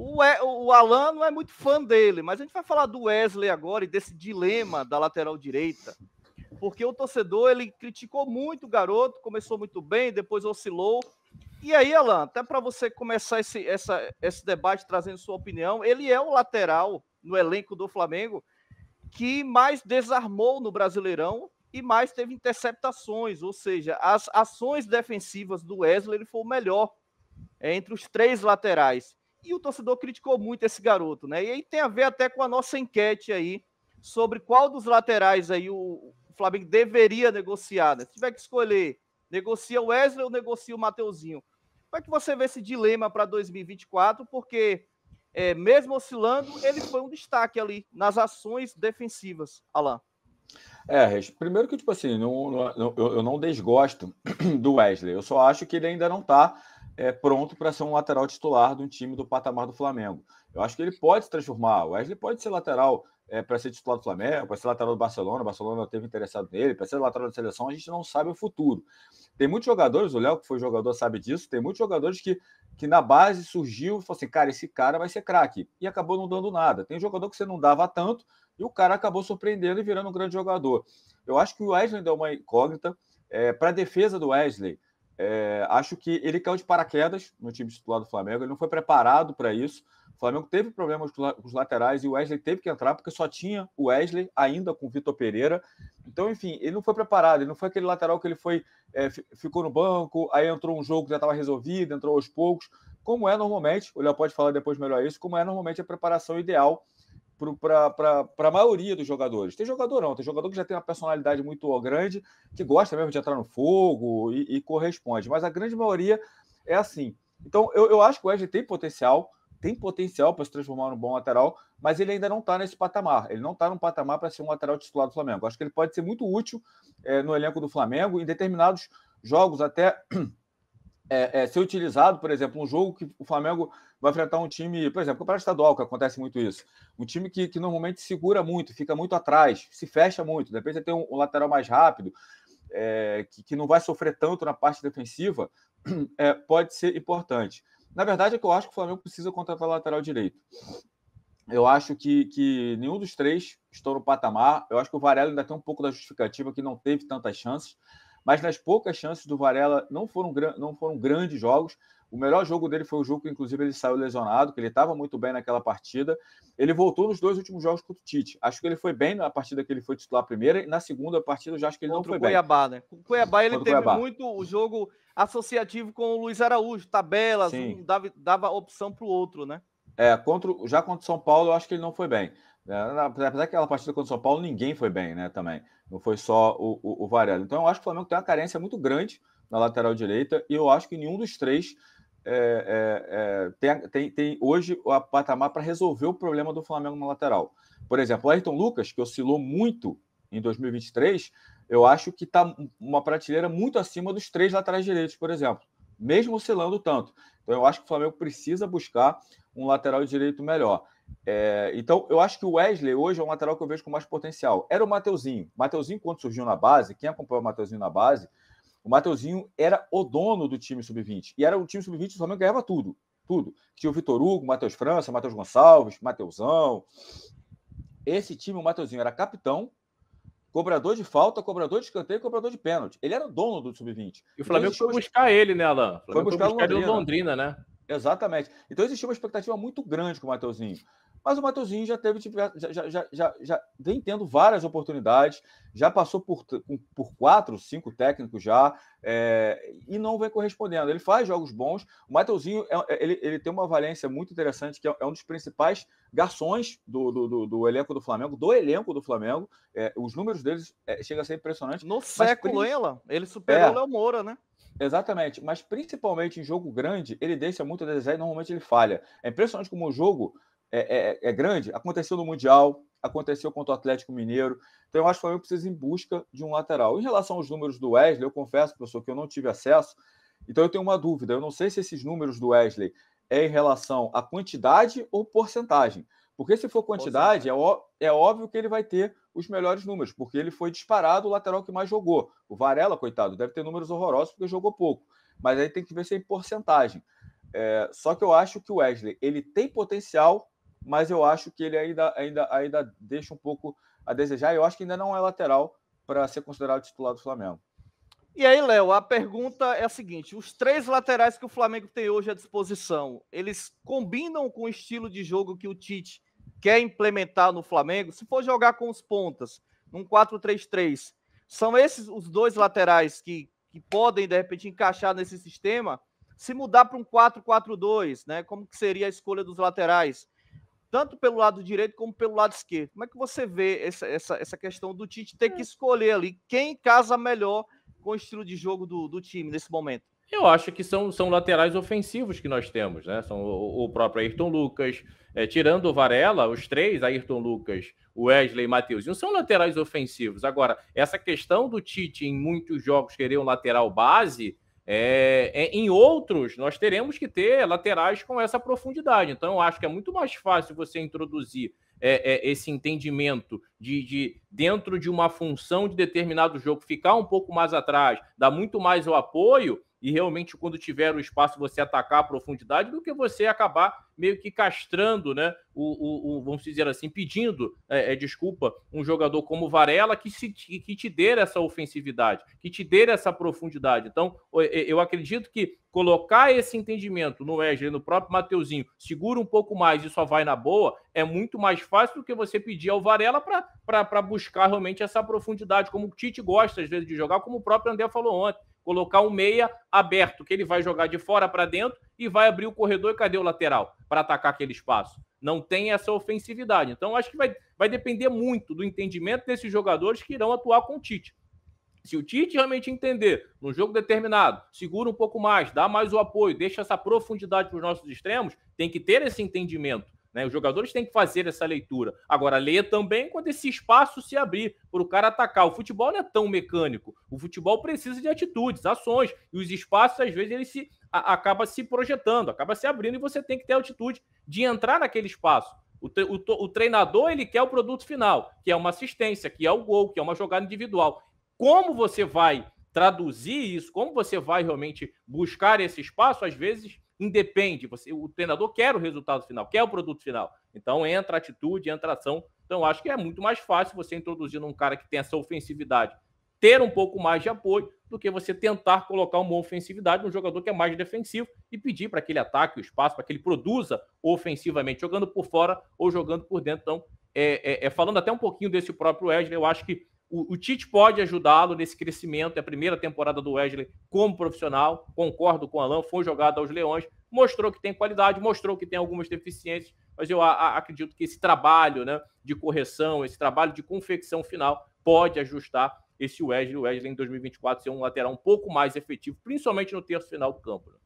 o Alan não é muito fã dele, mas a gente vai falar do Wesley agora e desse dilema da lateral direita, porque o torcedor ele criticou muito o garoto, começou muito bem, depois oscilou. E aí, Alan, até para você começar esse debate trazendo sua opinião, ele é o lateral no elenco do Flamengo que mais desarmou no Brasileirão e mais teve interceptações, ou seja, as ações defensivas do Wesley ele foi o melhor entre os três laterais. E o torcedor criticou muito esse garoto, né? E aí tem a ver até com a nossa enquete aí sobre qual dos laterais aí o Flamengo deveria negociar, né? Se tiver que escolher, negocia o Wesley ou negocia o Mateuzinho. Como é que você vê esse dilema para 2024? Porque mesmo oscilando, ele foi um destaque ali nas ações defensivas, Alan. Primeiro que, tipo assim, eu não desgosto do Wesley. Eu só acho que ele ainda não está pronto para ser um lateral titular de um time do patamar do Flamengo. Eu acho que ele pode se transformar. O Wesley pode ser lateral para ser titular do Flamengo, para ser lateral do Barcelona. O Barcelona teve interessado nele, para ser lateral da seleção. A gente não sabe o futuro. Tem muitos jogadores, o Léo, que foi jogador, sabe disso. Tem muitos jogadores que na base surgiu e falou assim: cara, esse cara vai ser craque. E acabou não dando nada. Tem jogador que você não dava tanto e o cara acabou surpreendendo e virando um grande jogador. Eu acho que o Wesley deu uma incógnita. Para a defesa do Wesley, acho que ele caiu de paraquedas no time titular do Flamengo. Ele não foi preparado para isso. O Flamengo teve problemas com os laterais e o Wesley teve que entrar porque só tinha o Wesley ainda com o Vitor Pereira. Então, enfim, ele não foi preparado. Ele não foi aquele lateral que ele foi ficou no banco, aí entrou um jogo que já estava resolvido, entrou aos poucos. Como é normalmente, o Léo pode falar depois melhor isso, como é normalmente a preparação ideal para a maioria dos jogadores. Tem jogador não, tem jogador que já tem uma personalidade muito grande, que gosta mesmo de entrar no fogo e corresponde, mas a grande maioria é assim. Então, eu acho que o Wesley tem potencial para se transformar num bom lateral, mas ele ainda não está nesse patamar. Ele não está num patamar para ser um lateral titular do Flamengo. Acho que ele pode ser muito útil no elenco do Flamengo, em determinados jogos até ser utilizado, por exemplo, um jogo que o Flamengo vai enfrentar um time, por exemplo, campeonato estadual, que acontece muito isso, um time que normalmente segura muito, fica muito atrás, se fecha muito, de repente você tem um lateral mais rápido, que não vai sofrer tanto na parte defensiva, pode ser importante. Na verdade, é que eu acho que o Flamengo precisa contratar lateral direito. Eu acho que nenhum dos três estão no patamar. Eu acho que o Varela ainda tem um pouco da justificativa que não teve tantas chances, mas nas poucas chances do Varela não foram grandes jogos. O melhor jogo dele foi o jogo que, inclusive, ele saiu lesionado, que ele estava muito bem naquela partida. Ele voltou nos 2 últimos jogos contra o Tite. Acho que ele foi bem na partida que ele foi titular primeira, e na segunda partida eu já acho que ele não foi bem. Cuiabá, né? O Cuiabá ele teve muito o jogo associativo com o Luiz Araújo, tabelas, um dava opção para o outro, né? Contra o São Paulo, eu acho que ele não foi bem. Apesar daquela partida contra o São Paulo, ninguém foi bem, né? Também. Não foi só o Varela. Então, eu acho que o Flamengo tem uma carência muito grande na lateral direita e eu acho que nenhum dos três tem hoje o patamar para resolver o problema do Flamengo na lateral. Por exemplo, o Ayrton Lucas, que oscilou muito em 2023, eu acho que está uma prateleira muito acima dos 3 laterais direitos, por exemplo, mesmo oscilando tanto. Então, eu acho que o Flamengo precisa buscar um lateral direito melhor. Então, eu acho que o Wesley hoje é um lateral que eu vejo com mais potencial. Era o Mateuzinho. Mateuzinho, quando surgiu na base, quem acompanhou o Mateuzinho na base, o Mateuzinho era o dono do time sub-20. E era o time sub-20 do Flamengo, ganhava tudo. Tudo. Tinha o Vitor Hugo, Matheus França, Matheus Gonçalves, Mateuzão. Esse time, o Mateuzinho, era capitão, cobrador de falta, cobrador de escanteio e cobrador de pênalti. Ele era o dono do sub-20. E o Flamengo foi buscar ele, né, Alan? Foi buscar ele no Londrina, né? Exatamente. Então existia uma expectativa muito grande com o Mateuzinho. Mas o Mateuzinho já vem tendo várias oportunidades, já passou por 4, 5 técnicos já, e não vem correspondendo. Ele faz jogos bons. O Mateuzinho ele tem uma valência muito interessante, que é um dos principais garçons do elenco do Flamengo, os números deles chegam a ser impressionantes. No século, ele superou o Léo Moura, né? Exatamente, mas principalmente em jogo grande, ele deixa muito a desejar e normalmente ele falha. É impressionante como o jogo é grande. Aconteceu no Mundial, aconteceu contra o Atlético Mineiro. Então eu acho que o Flamengo precisa ir em busca de um lateral. Em relação aos números do Wesley, eu confesso, professor, que eu não tive acesso, então eu tenho uma dúvida. Eu não sei se esses números do Wesley é em relação à quantidade ou porcentagem. Porque se for quantidade, é óbvio que ele vai ter os melhores números, porque ele foi disparado o lateral que mais jogou. O Varela, coitado, deve ter números horrorosos porque jogou pouco. Mas aí tem que ver se é em porcentagem. Só que eu acho que o Wesley, ele tem potencial, mas eu acho que ele ainda deixa um pouco a desejar. Eu acho que ainda não é lateral para ser considerado titular do Flamengo. E aí, Léo, a pergunta é a seguinte: os 3 laterais que o Flamengo tem hoje à disposição, eles combinam com o estilo de jogo que o Tite quer implementar no Flamengo? Se for jogar com os pontas, num 4-3-3, são esses os 2 laterais que podem, de repente, encaixar nesse sistema? Se mudar para um 4-4-2, né? Como que seria a escolha dos laterais? Tanto pelo lado direito como pelo lado esquerdo. Como é que você vê essa questão do Tite ter que escolher ali quem casa melhor com o estilo de jogo do time nesse momento? Eu acho que são laterais ofensivos que nós temos, né? São o próprio Ayrton Lucas, tirando o Varela, os 3, Ayrton Lucas, Wesley e Mateuzinho, são laterais ofensivos. Agora, essa questão do Tite em muitos jogos querer um lateral base, em outros nós teremos que ter laterais com essa profundidade. Então, eu acho que é muito mais fácil você introduzir esse entendimento de dentro de uma função de determinado jogo, ficar um pouco mais atrás, dar muito mais o apoio e realmente quando tiver o espaço você atacar a profundidade, do que você acabar meio que castrando, né? Vamos dizer assim, pedindo desculpa, um jogador como o Varela que te dê essa ofensividade, que te dê essa profundidade. Então, eu acredito que colocar esse entendimento no Wesley, no próprio Mateuzinho, segura um pouco mais e só vai na boa, é muito mais fácil do que você pedir ao Varela para buscar realmente essa profundidade, como o Tite gosta às vezes de jogar, como o próprio André falou ontem. Colocar um meia aberto, que ele vai jogar de fora para dentro e vai abrir o corredor, e cadê o lateral para atacar aquele espaço? Não tem essa ofensividade. Então, acho que vai depender muito do entendimento desses jogadores que irão atuar com o Tite. Se o Tite realmente entender, num jogo determinado, segura um pouco mais, dá mais o apoio, deixa essa profundidade para os nossos extremos, tem que ter esse entendimento. Né? Os jogadores têm que fazer essa leitura. Agora, leia também quando esse espaço se abrir para o cara atacar. O futebol não é tão mecânico. O futebol precisa de atitudes, ações. E os espaços, às vezes, ele acaba se projetando, acaba se abrindo e você tem que ter a atitude de entrar naquele espaço. O treinador, ele quer o produto final, que é uma assistência, que é o gol, que é uma jogada individual. Como você vai traduzir isso, como você vai realmente buscar esse espaço, às vezes independe. O treinador quer o resultado final, quer o produto final. Então entra atitude, entra ação. Então acho que é muito mais fácil você introduzir num cara que tem essa ofensividade, ter um pouco mais de apoio, do que você tentar colocar uma ofensividade num jogador que é mais defensivo e pedir para que ele ataque o espaço, para que ele produza ofensivamente, jogando por fora ou jogando por dentro. Então, falando até um pouquinho desse próprio Wesley, eu acho que o Tite pode ajudá-lo nesse crescimento. É a primeira temporada do Wesley como profissional. Concordo com o Alan, foi jogado aos Leões, mostrou que tem qualidade, mostrou que tem algumas deficiências, mas eu acredito que esse trabalho, né, de correção, esse trabalho de confecção final pode ajustar esse Wesley. O Wesley em 2024 ser um lateral um pouco mais efetivo, principalmente no terço final do campo. Né?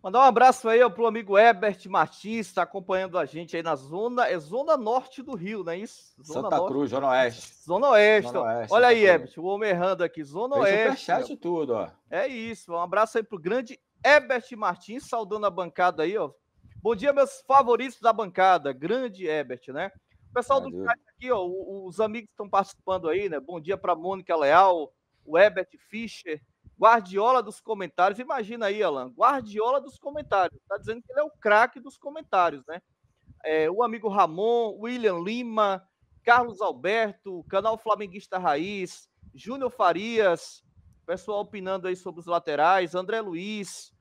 Mandar um abraço aí pro amigo Herbert Martins, está acompanhando a gente aí na zona norte do Rio, não é isso? Zona Santa norte. Cruz, Zona Oeste. Zona Oeste. Olha aí, Herbert, o homem errando aqui, Zona Oeste. Superchat e tudo, ó. É isso, um abraço aí pro grande Herbert Martins, saudando a bancada aí, ó. Bom dia, meus favoritos da bancada, grande Herbert, né? O pessoal do chat aqui, ó, os amigos estão participando aí, né? Bom dia para Mônica Leal, o Herbert Fischer, Guardiola dos comentários. Imagina aí, Alan, Guardiola dos comentários. Tá dizendo que ele é o craque dos comentários, né? O amigo Ramon, William Lima, Carlos Alberto, canal Flamenguista Raiz, Júnior Farias, pessoal opinando aí sobre os laterais, André Luiz,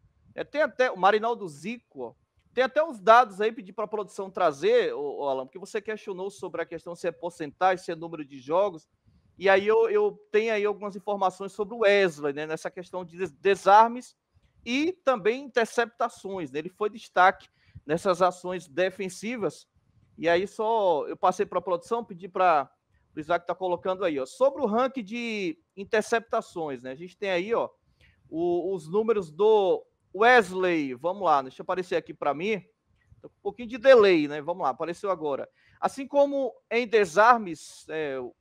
tem até o Marinaldo Zico, ó. Tem até uns dados aí, pedir para a produção trazer, Alan, porque você questionou sobre a questão se é porcentagem, se é número de jogos. E aí eu tenho aí algumas informações sobre o Wesley, né, nessa questão de desarmes e também interceptações, né? Ele foi destaque nessas ações defensivas. E aí só eu passei para a produção, pedi para o Isaac tá colocando aí, ó, sobre o ranking de interceptações, né? A gente tem aí, ó, os números do Wesley. Vamos lá, deixa eu aparecer aqui para mim. Tô com um pouquinho de delay, né? Vamos lá, apareceu agora. Assim como em desarmes,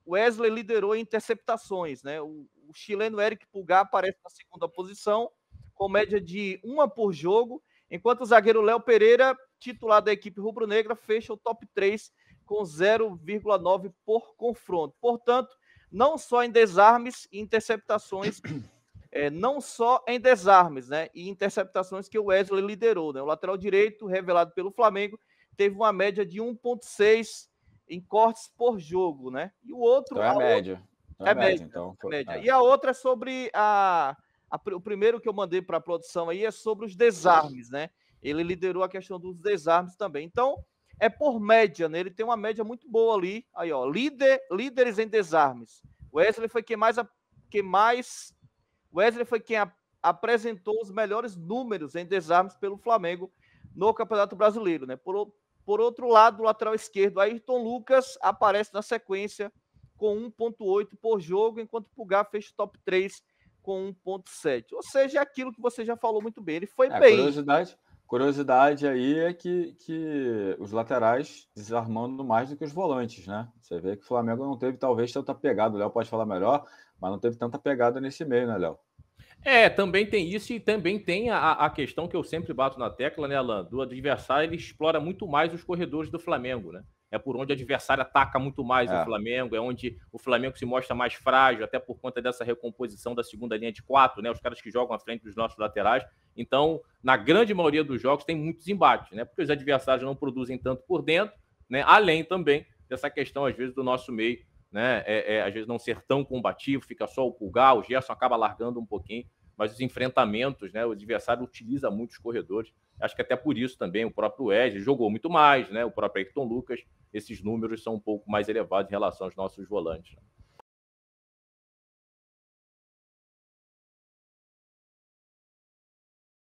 o Wesley liderou em interceptações, né? O chileno Eric Pulgar aparece na segunda posição, com média de 1 por jogo, enquanto o zagueiro Léo Pereira, titular da equipe rubro-negra, fecha o top 3 com 0,9 por confronto. Portanto, não só em desarmes e interceptações, não só em desarmes, né, e interceptações que o Wesley liderou, né? O lateral direito, revelado pelo Flamengo, teve uma média de 1,6 em cortes por jogo, né? E o outro... Então é a média. Então é média, então. Média. E a outra é sobre o primeiro que eu mandei para a produção aí é sobre os desarmes, né? Ele liderou a questão dos desarmes também. Então, é por média, né? Ele tem uma média muito boa ali. Aí, ó, líderes em desarmes. Wesley foi quem apresentou os melhores números em desarmes pelo Flamengo no Campeonato Brasileiro, né? Por outro lado, o lateral esquerdo, Ayrton Lucas, aparece na sequência com 1,8 por jogo, enquanto o Pulgar fez top 3 com 1,7. Ou seja, é aquilo que você já falou muito bem. Ele foi bem. Curiosidade aí é que os laterais desarmando mais do que os volantes, né? Você vê que o Flamengo não teve talvez tanta pegada. O Léo pode falar melhor, mas não teve tanta pegada nesse meio, né, Léo? Também tem isso e também tem a questão que eu sempre bato na tecla, né, Alan? Do adversário, ele explora muito mais os corredores do Flamengo, né? É por onde o adversário ataca muito mais o Flamengo, é onde o Flamengo se mostra mais frágil, até por conta dessa recomposição da segunda linha de 4, né? Os caras que jogam à frente dos nossos laterais. Então, na grande maioria dos jogos, tem muitos embates, né? Porque os adversários não produzem tanto por dentro, né? Além também dessa questão, às vezes, do nosso meio, né? Às vezes não ser tão combativo, fica só o Pulgar, o Gerson acaba largando um pouquinho, mas os enfrentamentos, né? O adversário utiliza muitos corredores. Acho que até por isso também o próprio Wesley jogou muito mais, né? O próprio Ayrton Lucas, esses números são um pouco mais elevados em relação aos nossos volantes.